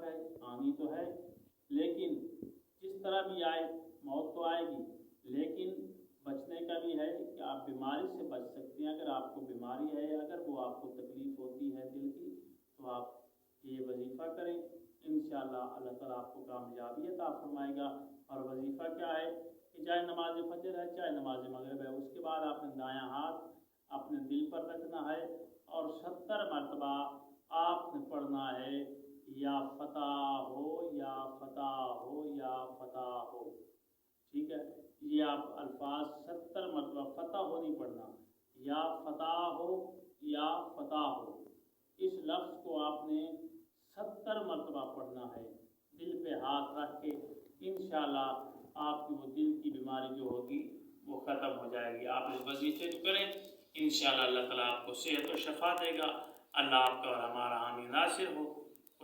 ہے، آنی تو ہے، لیکن جس طرح بھی آئے موت تو آئے گی، لیکن بچنے کا بھی ہے کہ آپ بیماری سے بچ سکتے ہیں۔ اگر آپ کو بیماری ہے، اگر وہ آپ کو تکلیف ہوتی ہے دل کی، تو آپ یہ وظیفہ کریں، انشاءاللہ اللہ تعالیٰ آپ کو کامیابی عطا فرمائے گا۔ اور وظیفہ کیا ہے کہ چاہے نماز فجر ہے، چاہے نماز مغرب ہے، اس کے بعد آپ نے دایاں ہاتھ اپنے دل پر رکھنا ہے اور 70 مرتبہ آپ نے پڑھنا ہے، یا فتح ہو یا فتح ہو یا فتح ہو۔ ٹھیک ہے، یہ آپ الفاظ 70 مرتبہ، فتح ہو نہیں پڑھنا، یا فتح ہو یا فتح ہو، اس لفظ کو آپ نے 70 مرتبہ پڑھنا ہے دل پہ ہاتھ رکھ کے۔ انشاءاللہ آپ کی وہ دل کی بیماری جو ہوگی وہ ختم ہو جائے گی۔ آپ اس وظیفے کو کریں، انشاءاللہ اللہ تعالیٰ آپ کو صحت و شفا دے گا۔ اللہ آپ کا اور ہمارا حامی ناصر ہو۔